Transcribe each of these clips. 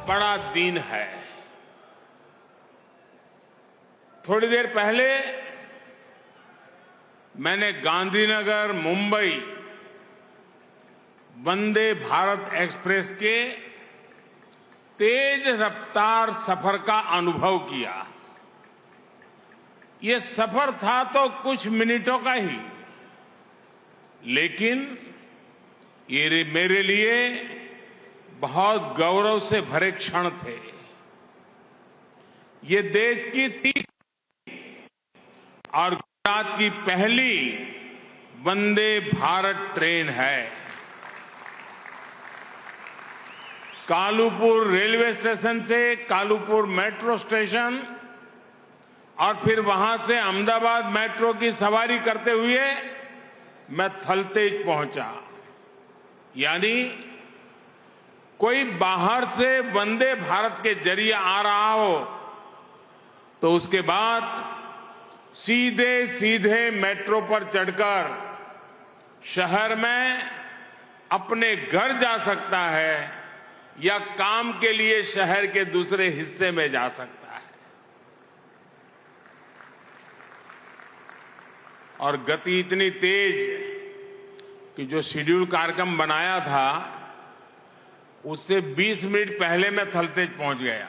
बड़ा दिन है। थोड़ी देर पहले मैंने गांधीनगर मुंबई वंदे भारत एक्सप्रेस के तेज रफ्तार सफर का अनुभव किया। ये सफर था तो कुछ मिनटों का ही, लेकिन ये मेरे लिए बहुत गौरव से भरे क्षण थे। ये देश की और गुजरात की पहली वंदे भारत ट्रेन है। कालूपुर रेलवे स्टेशन से कालूपुर मेट्रो स्टेशन और फिर वहां से अहमदाबाद मेट्रो की सवारी करते हुए मैं थलतेज पहुंचा। यानी कोई बाहर से वंदे भारत के जरिए आ रहा हो तो उसके बाद सीधे सीधे मेट्रो पर चढ़कर शहर में अपने घर जा सकता है या काम के लिए शहर के दूसरे हिस्से में जा सकता है। और गति इतनी तेज कि जो शेड्यूल कार्यक्रम बनाया था उससे 20 मिनट पहले मैं थलतेज पहुंच गया।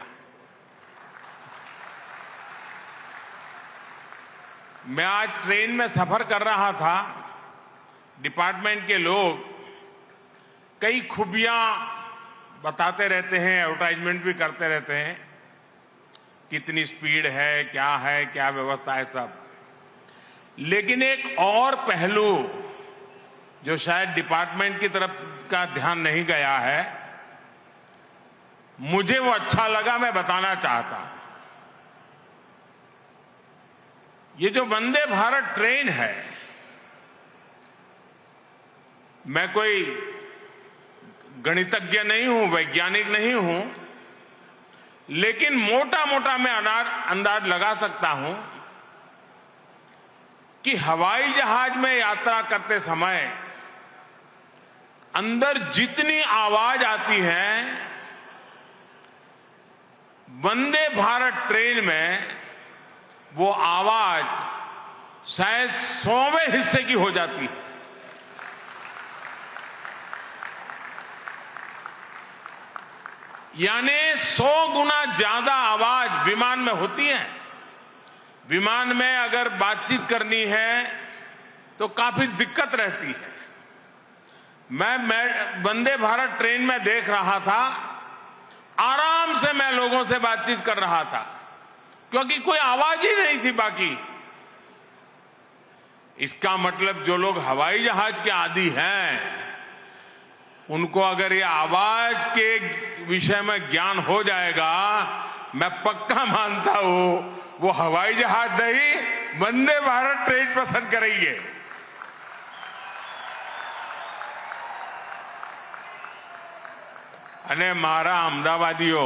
मैं आज ट्रेन में सफर कर रहा था। डिपार्टमेंट के लोग कई खूबियां बताते रहते हैं, एडवर्टाइजमेंट भी करते रहते हैं, कितनी स्पीड है, क्या व्यवस्था है, सब। लेकिन एक और पहलू जो शायद डिपार्टमेंट की तरफ का ध्यान नहीं गया है, मुझे वो अच्छा लगा, मैं बताना चाहता हूं। ये जो वंदे भारत ट्रेन है, मैं कोई गणितज्ञ नहीं हूं, वैज्ञानिक नहीं हूं, लेकिन मोटा मोटा मैं अंदाज लगा सकता हूं कि हवाई जहाज में यात्रा करते समय अंदर जितनी आवाज आती है, वंदे भारत ट्रेन में वो आवाज शायद 100वें हिस्से की हो जाती है। यानी 100 गुना ज्यादा आवाज विमान में होती है। विमान में अगर बातचीत करनी है तो काफी दिक्कत रहती है। मैं वंदे भारत ट्रेन में देख रहा था, आराम से मैं लोगों से बातचीत कर रहा था क्योंकि कोई आवाज ही नहीं थी बाकी। इसका मतलब जो लोग हवाई जहाज के आदी हैं, उनको अगर ये आवाज के विषय में ज्ञान हो जाएगा, मैं पक्का मानता हूं वो हवाई जहाज नहीं, वंदे भारत ट्रेन पसंद करेंगे। અને મારા અમદાવાદીઓ,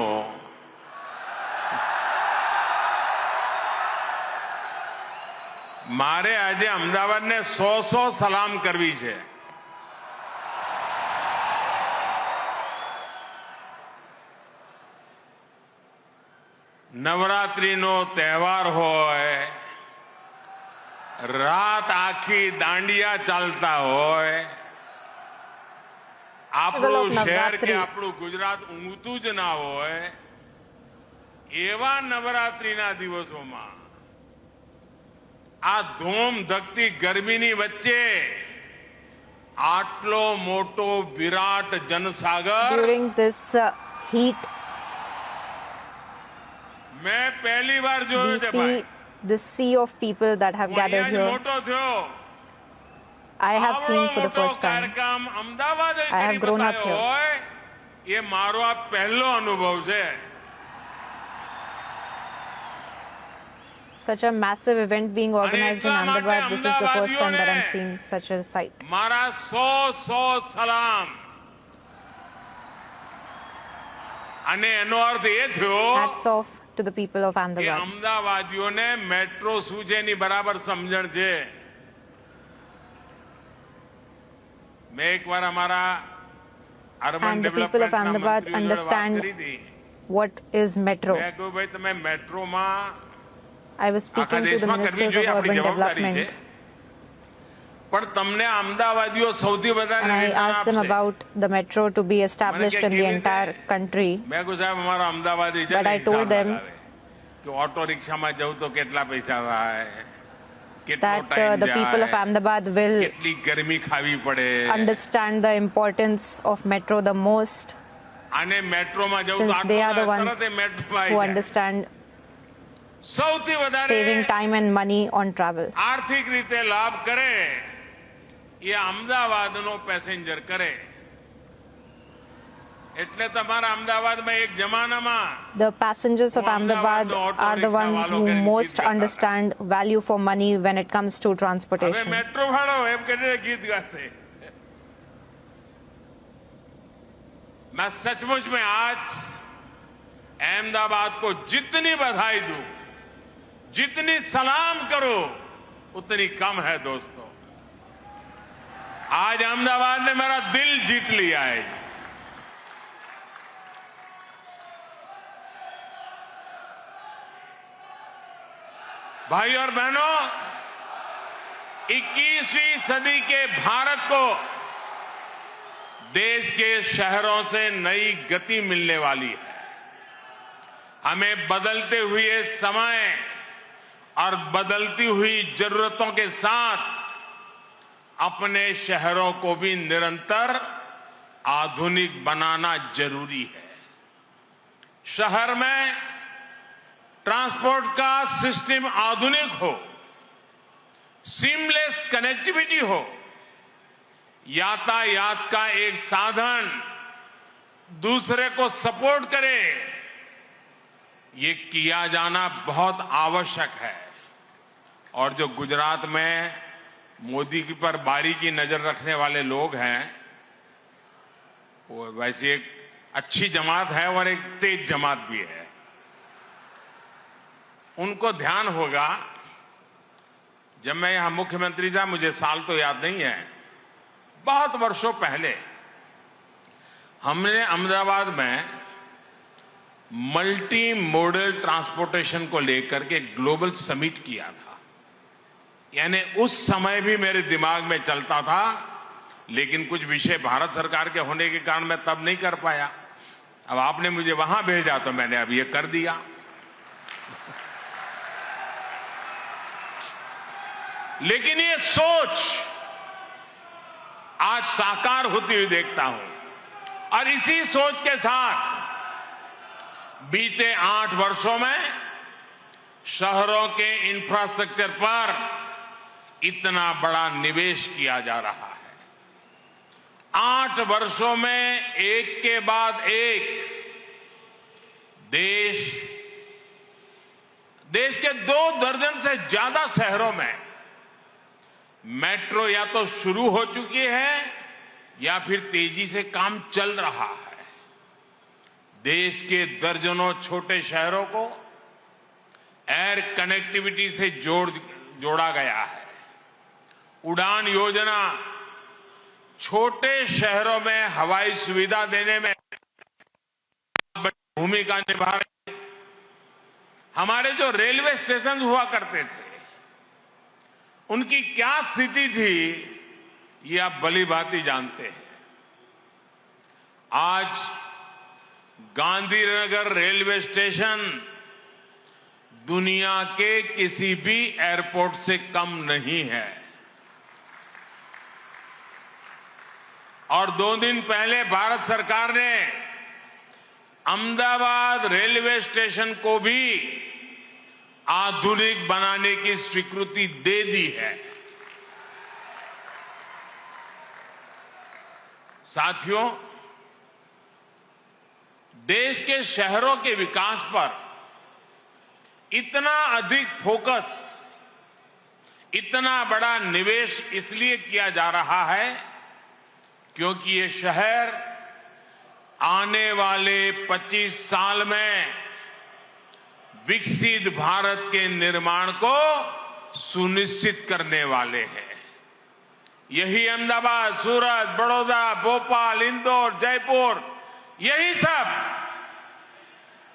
મારે આજે અમદાવાદને 100 સલામ કરવી છે। નવરાત્રીનો તહેવાર હોય, રાત આખી દાંડિયા ચાલતા હોય, આપણું શહેર કે આપણું ગુજરાત ઊંઘતું જ ના હોય, એવા નવરાત્રીના દિવસોમાં આ ધૂમ ધકતી ગરમીની વચ્ચે આટલો મોટો વિરાટ જનસાગર during this heat मैं पहली बार we જોયો છે see ભાઈ। this sea of people that have હું gathered અહીંયા જ here. મોટો થયો। I have આવડો seen for the મોટો first time. કાર્યક્રમ Ahmedabad I have grown up here. હોય, એ મારો આ પહેલો અનુભવ છે। Such a massive event being organized in એટલા માટે Ahmedabad. This is the first time that I'm અમદાવાદીઓને seeing such a sight. મારા 100 સલામ। અને એનો અર્થ એ થયો Hats off to the people of કે Ahmedabad. અમદાવાદીઓને મેટ્રો શું છે એની બરાબર સમજણ છે। मैं एक बार हमारा urban And the people of development Ahmedabad मंत्री understand करी थी। what is metro. મેં કહ્યું ભાઈ તમે મેટ્રોમાં I was આખા speaking to the દેશમાં કરવી ministers જોઈએ, of આપણી urban જવાબદારી છે. development પણ તમને અમદાવાદીઓ સૌથી વધારે and I વેચાણ asked them આપશે. about the metro to be established in the entire country. મેં કહ્યું સાહેબ અમારો અમદાવાદી છે But ને I told હિસાબ them લગાવે કે ઓટો રિક્ષામાં જવું તો કેટલા પૈસા થાય, કેટલો that time the people of જાય, Ahmedabad will કેટલી ગરમી ખાવી પડે. understand the importance of metro the most, અને મેટ્રોમાં જવું તો since they are the આટલું ones તરત એ મેટ્રોમાં who આવી જાય. understand સૌથી વધારે saving time and money on travel. આર્થિક રીતે લાભ કરે એ અમદાવાદનો પેસેન્જર કરે. એટલે તમારા અમદાવાદમાં એક જમાનામાં The passengers of Ahmedabad are the ones who most understand value for money when it comes to હવે transportation. મેટ્રો વાળો એમ કરીને ગીત ગાશે. मैं सचमुच में आज अहमदाबाद को जितनी बधाई दूं, जितनी सलाम करो उतनी कम है दोस्तों. आज अहमदाबाद ने मेरा दिल जीत लिया है. भाई और बहनों, 21वीं सदी के भारत को देश के शहरों से नई गति मिलने वाली है. हमें बदलते हुए समय और बदलती हुई जरूरतों के साथ अपने शहरों को भी निरंतर आधुनिक बनाना जरूरी है. शहर में ट्रांसपोर्ट का सिस्टम आधुनिक हो, सीमलेस कनेक्टिविटी हो, यातायात का एक साधन दूसरे को सपोर्ट करे, ये किया जाना बहुत आवश्यक है. और जो गुजरात में मोदी की पर बारीकी नजर रखने वाले लोग हैं, वो वैसे एक अच्छी जमात है और एक तेज जमात भी है. उनको ध्यान होगा, जब मैं यहां मुख्यमंत्री था, मुझे साल तो याद नहीं है, बहुत वर्षों पहले हमने अहमदाबाद में मल्टी मॉडल ट्रांसपोर्टेशन को लेकर के ग्लोबल समिट किया था. यानी उस समय भी मेरे दिमाग में चलता था, लेकिन कुछ विषय भारत सरकार के होने के कारण मैं तब नहीं कर पाया. अब आपने मुझे वहां भेजा तो मैंने अब ये कर दिया. लेकिन ये सोच आज साकार होती हुई देखता हूं. और इसी सोच के साथ बीते 8 वर्षों में शहरों के इंफ्रास्ट्रक्चर पर इतना बड़ा निवेश किया जा रहा है. 8 वर्षों में एक के बाद एक देश के 2 दर्जन से ज्यादा शहरों में मेट्रो या तो शुरू हो चुकी है या फिर तेजी से काम चल रहा है. देश के दर्जनों छोटे शहरों को एयर कनेक्टिविटी से जोड़ा गया है. उड़ान योजना छोटे शहरों में हवाई सुविधा देने में बड़ी भूमिका निभा रही है. हमारे जो रेलवे स्टेशन हुआ करते थे, उनकी क्या स्थिति थी, ये आप भली भांति जानते हैं. आज गांधीनगर रेलवे स्टेशन दुनिया के किसी भी एयरपोर्ट से कम नहीं है. और 2 दिन पहले भारत सरकार ने अहमदाबाद रेलवे स्टेशन को भी आधुनिक बनाने की स्वीकृति दे दी है. साथियों, देश के शहरों के विकास पर इतना अधिक फोकस, इतना बड़ा निवेश इसलिए किया जा रहा है क्योंकि ये शहर आने वाले 25 साल में विकसित भारत के निर्माण को सुनिश्चित करने वाले हैं. यही अहमदाबाद, सूरत, बड़ौदा, भोपाल, इंदौर, जयपुर, यही सब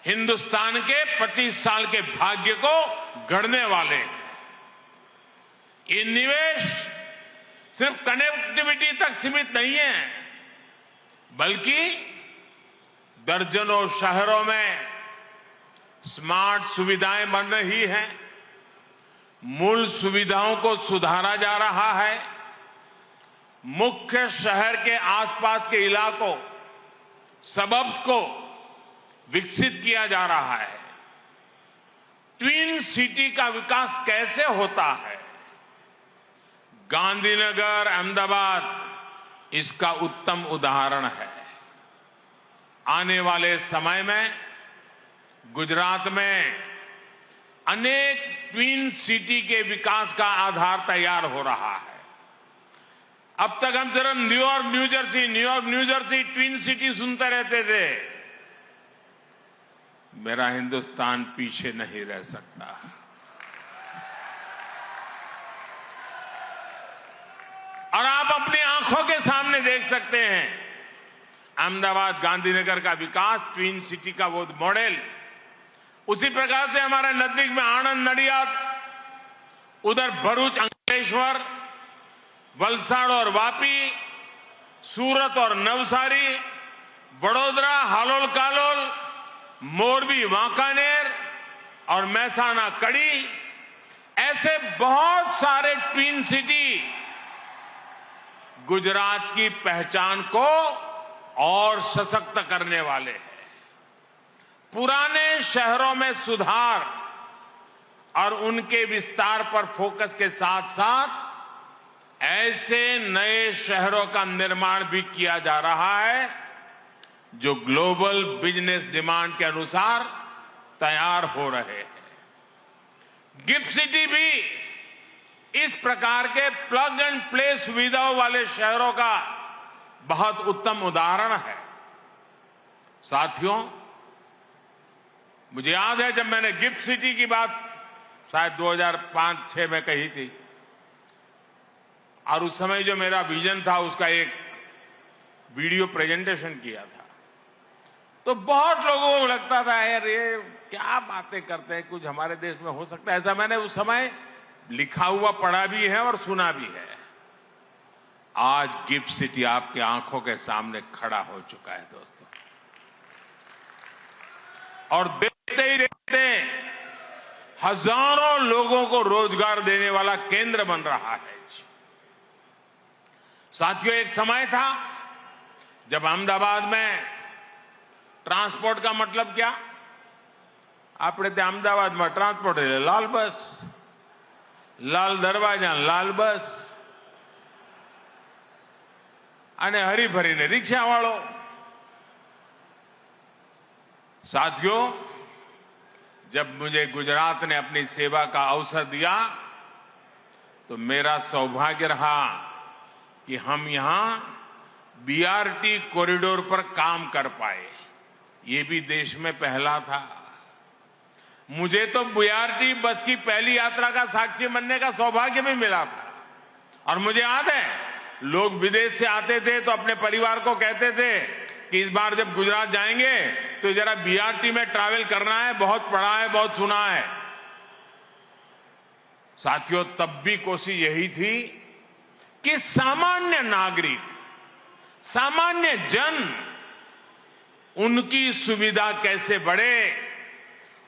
हिंदुस्तान के 25 साल के भाग्य को गढ़ने वाले हैं। ये निवेश सिर्फ कनेक्टिविटी तक सीमित नहीं है, बल्कि दर्जनों शहरों में स्मार्ट सुविधाएं बन रही हैं, मूल सुविधाओं को सुधारा जा रहा है, मुख्य शहर के आसपास के इलाकों, सबअर्ब्स को विकसित किया जा रहा है। ट्विन सिटी का विकास कैसे होता है, गांधीनगर, अहमदाबाद इसका उत्तम उदाहरण है। आने वाले समय में गुजरात में अनेक ट्विन सिटी के विकास का आधार तैयार हो रहा है। अब तक हम सिर्फ New York new Jersey twin city सुनते रहते थे। मेरा हिंदुस्तान पीछे नहीं रह सकता। और आप अपनी आंखों के सामने देख सकते हैं, अहमदाबाद गांधीनगर का विकास, ट्विन सिटी का वो मॉडल। उसी प्रकार से हमारे नजदीक में आनंद, नडियाद, उधर भरूच, अंकलेश्वर, वलसाड़ और वापी, सूरत और नवसारी, बड़ोदरा, हालोल कालोल, मोरबी, वांकानेर और महसाना, कड़ी, ऐसे बहुत सारे ट्विन सिटी गुजरात की पहचान को और सशक्त करने वाले हैं। पुराने शहरों में सुधार और उनके विस्तार पर फोकस के साथ साथ ऐसे नए शहरों का निर्माण भी किया जा रहा है जो ग्लोबल बिजनेस डिमांड के अनुसार तैयार हो रहे हैं। गिफ्ट सिटी भी इस प्रकार के प्लग एंड प्ले सुविधाओं वाले शहरों का बहुत उत्तम उदाहरण है। साथियों, मुझे याद है जब मैंने गिफ्ट सिटी की बात शायद 2005-6 में कही थी, और उस समय जो मेरा विजन था उसका एक वीडियो प्रेजेंटेशन किया था, तो बहुत लोगों को लगता था यार ये क्या बातें करते हैं, कुछ हमारे देश में हो सकता है ऐसा। मैंने उस समय लिखा हुआ पढ़ा भी है और सुना भी है। आज गिफ्ट सिटी आपकी आंखों के सामने खड़ा हो चुका है दोस्तों, और देखते ही देखते हजारों लोगों को रोजगार देने वाला केंद्र बन रहा है। साथियों, एक समय था जब अहमदाबाद में ट्रांसपोर्ट का मतलब क्या, આપણે ત્યાં અમદાવાદમાં ટ્રાન્સપોર્ટ એટલે લાલ બસ, લાલ દરવાજા, લાલ બસ અને હરીફરીને રિક્ષાવાળો। साथियों, जब मुझे गुजरात ने अपनी सेवा का अवसर दिया तो मेरा सौभाग्य रहा कि हम यहां बीआरटी कॉरिडोर पर काम कर पाए। ये भी देश में पहला था। मुझे तो बीआरटी बस की पहली यात्रा का साक्षी बनने का सौभाग्य भी मिला था। और मुझे याद है, लोग विदेश से आते थे तो अपने परिवार को कहते थे कि इस बार जब गुजरात जाएंगे तो जरा बीआरटी में ट्रैवल करना है, बहुत पढ़ा है, बहुत सुना है। साथियों, तब भी कोशिश यही थी कि सामान्य नागरिक, सामान्य जन, उनकी सुविधा कैसे बढ़े,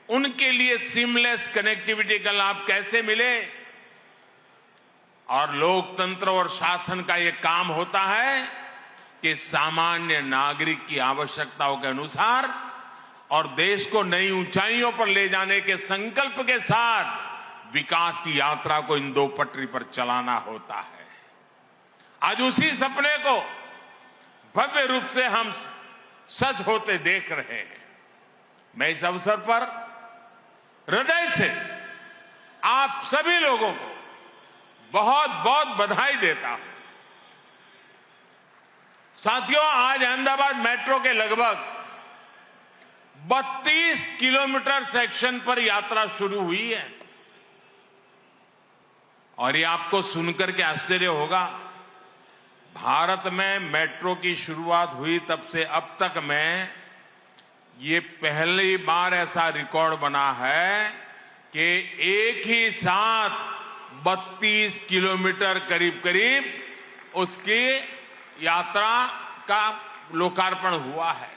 उनके लिए सीमलेस कनेक्टिविटी का लाभ कैसे मिले। और लोकतंत्र और शासन का यह काम होता है कि सामान्य नागरिक की आवश्यकताओं के अनुसार और देश को नई ऊंचाइयों पर ले जाने के संकल्प के साथ विकास की यात्रा को इन दो पटरी पर चलाना होता है। आज उसी सपने को भव्य रूप से हम सच होते देख रहे हैं। मैं इस अवसर पर हृदय से आप सभी लोगों को बहुत बहुत बधाई देता हूं। साथियों, आज अहमदाबाद मेट्रो के लगभग 32 किलोमीटर सेक्शन पर यात्रा शुरू हुई है। और ये आपको सुनकर के आश्चर्य होगा, भारत में मेट्रो की शुरुआत हुई तब से अब तक में ये पहली बार ऐसा रिकॉर्ड बना है कि एक ही साथ 32 किलोमीटर करीब करीब उसकी यात्रा का लोकार्पण हुआ है।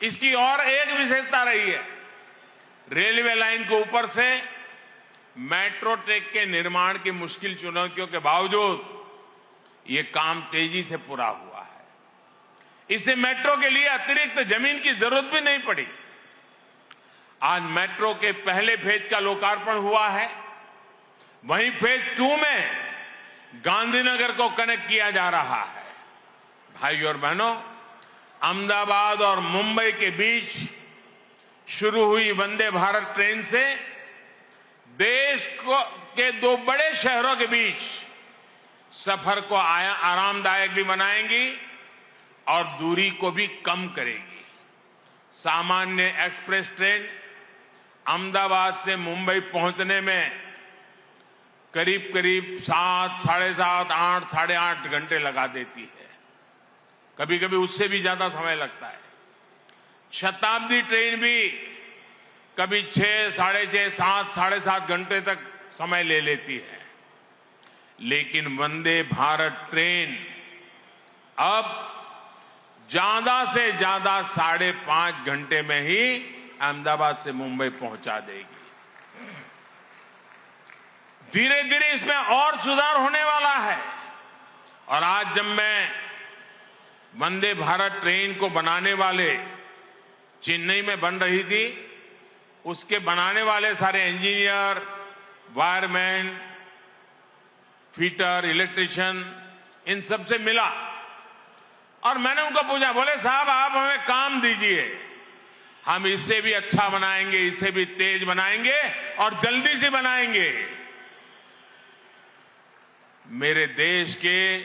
इसकी और एक विशेषता रही है, रेलवे लाइन के ऊपर से मेट्रो ट्रैक के निर्माण की मुश्किल चुनौतियों के बावजूद ये काम तेजी से पूरा हुआ है। इससे मेट्रो के लिए अतिरिक्त जमीन की जरूरत भी नहीं पड़ी। आज मेट्रो के पहले फेज का लोकार्पण हुआ है, वहीं फेज 2 में गांधीनगर को कनेक्ट किया जा रहा है। भाइयों और बहनों, अहमदाबाद और मुंबई के बीच शुरू हुई वंदे भारत ट्रेन से देश के 2 बड़े शहरों के बीच सफर को आरामदायक भी बनाएंगी और दूरी को भी कम करेगी। सामान्य एक्सप्रेस ट्रेन अहमदाबाद से मुंबई पहुंचने में करीब करीब 7, साढ़े 7, 8, साढ़े 8 घंटे लगा देती है। कभी कभी उससे भी ज्यादा समय लगता है। शताब्दी ट्रेन भी कभी 6, साढ़े 6, 7, साढ़े 7 घंटे तक समय ले लेती है। लेकिन वंदे भारत ट्रेन अब ज्यादा से ज्यादा 5.5 घंटे में ही अहमदाबाद से मुंबई पहुंचा देगी। धीरे धीरे इसमें और सुधार होने वाला है। और आज जब मैं वंदे भारत ट्रेन को बनाने वाले चेन्नई में बन रही थी, उसके बनाने वाले सारे इंजीनियर, वायरमैन, फिटर, इलेक्ट्रिशियन, इन सबसे मिला और मैंने उनको पूछा, बोले साहब आप हमें काम दीजिए, हम इससे भी अच्छा बनाएंगे, इससे भी तेज बनाएंगे और जल्दी से बनाएंगे। मेरे देश के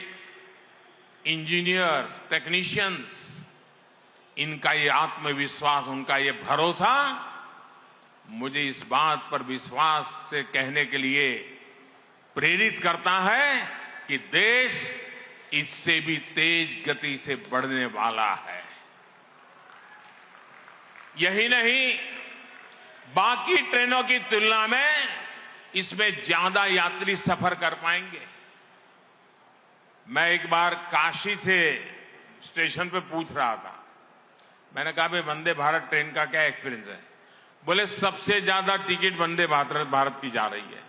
इंजीनियर्स, टेक्नीशियंस, इनका ये आत्मविश्वास, उनका ये भरोसा मुझे इस बात पर विश्वास से कहने के लिए प्रेरित करता है कि देश इससे भी तेज गति से बढ़ने वाला है। यही नहीं, बाकी ट्रेनों की तुलना में इसमें ज्यादा यात्री सफर कर पाएंगे। मैं एक बार काशी से स्टेशन पे पूछ रहा था, मैंने कहा भाई वंदे भारत ट्रेन का क्या एक्सपीरियंस है? बोले सबसे ज्यादा टिकट वंदे भारत की जा रही है।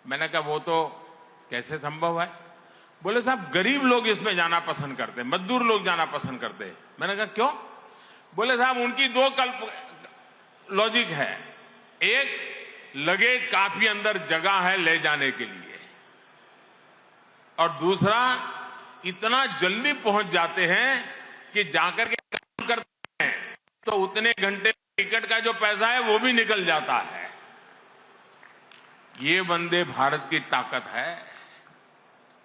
मैंने कहा वो तो कैसे संभव है? बोले साहब गरीब लोग इसमें जाना पसंद करते हैं, मजदूर लोग जाना पसंद करते हैं। मैंने कहा क्यों? बोले साहब उनकी 2 लॉजिक है। एक, लगेज काफी अंदर जगह है ले जाने के लिए, और दूसरा, इतना जल्दी पहुंच जाते हैं कि जाकर के काम करते हैं तो उतने घंटे टिकट का जो पैसा है वो भी निकल जाता है। ये वंदे भारत की ताकत है।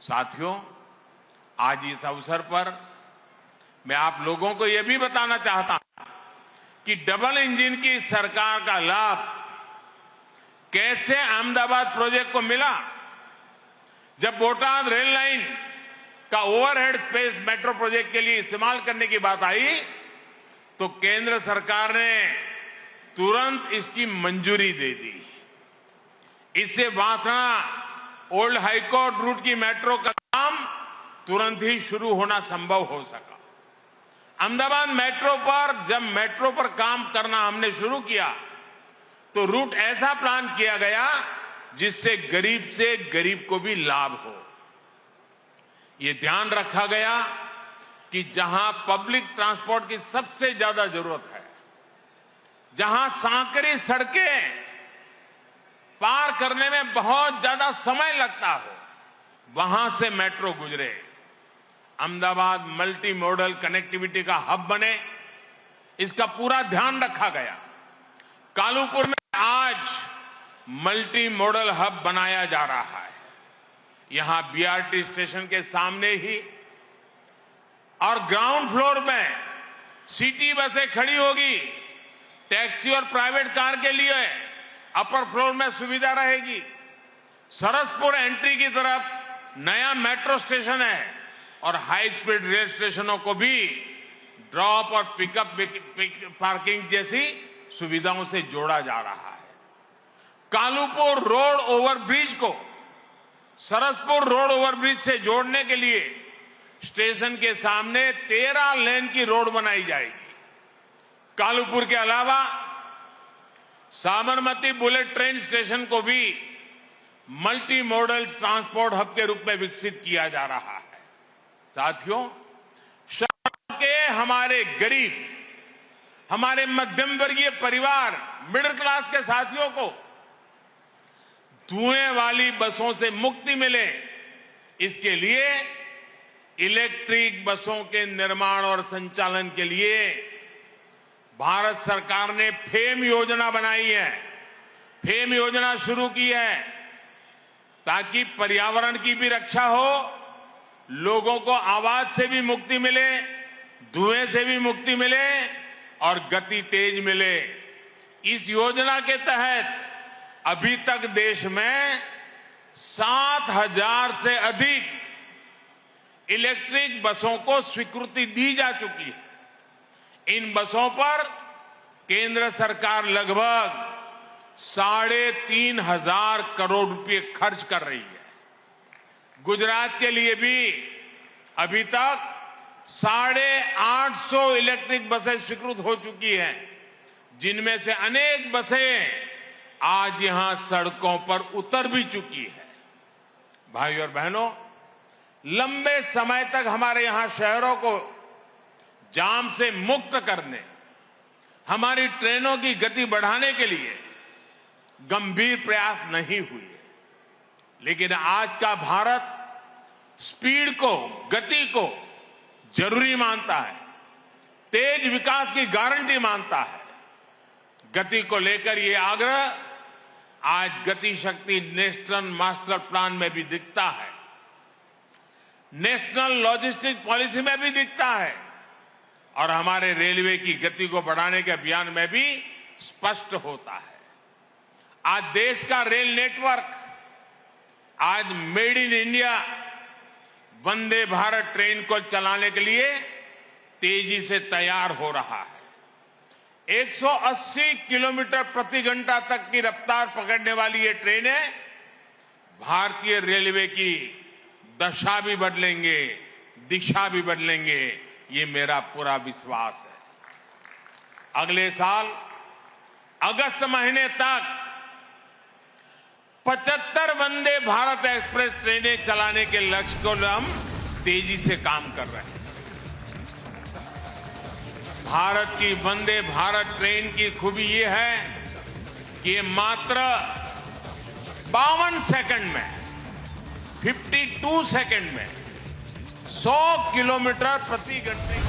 साथियों, आज इस अवसर पर मैं आप लोगों को यह भी बताना चाहता हूं कि डबल इंजन की सरकार का लाभ कैसे अहमदाबाद प्रोजेक्ट को मिला। जब बोटाद रेल लाइन का ओवरहेड स्पेस मेट्रो प्रोजेक्ट के लिए इस्तेमाल करने की बात आई तो केंद्र सरकार ने तुरंत इसकी मंजूरी दे दी। इससे वासना ओल्ड हाईकोर्ट रूट की मेट्रो का काम तुरंत ही शुरू होना संभव हो सका। अहमदाबाद मेट्रो पर जब मेट्रो पर काम करना हमने शुरू किया तो रूट ऐसा प्लान किया गया जिससे गरीब से गरीब को भी लाभ हो। ये ध्यान रखा गया कि जहां पब्लिक ट्रांसपोर्ट की सबसे ज्यादा जरूरत है, जहां सांकरी सड़कें पार करने में बहुत ज्यादा समय लगता हो, वहां से मेट्रो गुजरे। अहमदाबाद मल्टी मॉडल कनेक्टिविटी का हब बने, इसका पूरा ध्यान रखा गया। कालूपुर में आज मल्टी मॉडल हब बनाया जा रहा है। यहां बीआरटी स्टेशन के सामने ही और ग्राउंड फ्लोर में सिटी बसें खड़ी होगी। टैक्सी और प्राइवेट कार के लिए अपर फ्लोर में सुविधा रहेगी। सरसपुर एंट्री की तरफ नया मेट्रो स्टेशन है और हाई स्पीड रेल स्टेशनों को भी ड्रॉप और पिकअप पार्किंग जैसी सुविधाओं से जोड़ा जा रहा है। कालूपुर रोड ओवरब्रिज को सरसपुर रोड ओवरब्रिज से जोड़ने के लिए स्टेशन के सामने 13 लेन की रोड बनाई जाएगी। कालूपुर के अलावा साबरमती बुलेट ट्रेन स्टेशन को भी मल्टी मॉडल ट्रांसपोर्ट हब के रूप में विकसित किया जा रहा है। साथियों, शहर के हमारे गरीब, हमारे मध्यम वर्गीय परिवार, मिडिल क्लास के साथियों को धुएं वाली बसों से मुक्ति मिले, इसके लिए इलेक्ट्रिक बसों के निर्माण और संचालन के लिए भारत सरकार ने फेम योजना बनाई है। फेम योजना शुरू की है ताकि पर्यावरण की भी रक्षा हो, लोगों को आवाज से भी मुक्ति मिले, धुएं से भी मुक्ति मिले और गति तेज मिले। इस योजना के तहत अभी तक देश में 7,000 से अधिक इलेक्ट्रिक बसों को स्वीकृति दी जा चुकी है। इन बसों पर केंद्र सरकार लगभग 3,500 करोड़ रुपए खर्च कर रही है। गुजरात के लिए भी अभी तक 850 इलेक्ट्रिक बसें स्वीकृत हो चुकी हैं, जिनमें से अनेक बसें आज यहां सड़कों पर उतर भी चुकी है। भाइयों और बहनों, लंबे समय तक हमारे यहां शहरों को जाम से मुक्त करने, हमारी ट्रेनों की गति बढ़ाने के लिए गंभीर प्रयास नहीं हुए। लेकिन आज का भारत स्पीड को, गति को जरूरी मानता है, तेज विकास की गारंटी मानता है। गति को लेकर ये आग्रह आज गति शक्ति नेशनल मास्टर प्लान में भी दिखता है, नेशनल लॉजिस्टिक पॉलिसी में भी दिखता है और हमारे रेलवे की गति को बढ़ाने के अभियान में भी स्पष्ट होता है। आज देश का रेल नेटवर्क आज made in India Vande Bharat train को चलाने के लिए तेजी से तैयार हो रहा है। 180 किलोमीटर प्रति घंटा तक की रफ्तार पकड़ने वाली ये ट्रेनें भारतीय रेलवे की दशा भी बदलेंगे, दिशा भी बदलेंगे, ये मेरा पूरा विश्वास है। अगले साल अगस्त महीने तक 75 वंदे भारत एक्सप्रेस ट्रेनें चलाने के लक्ष्य को हम तेजी से काम कर रहे हैं। भारत की वंदे भारत ट्रेन की खूबी ये है कि ये मात्र 52 सेकंड में, 52 सेकंड में 100 किलोमीटर प्रति घंटे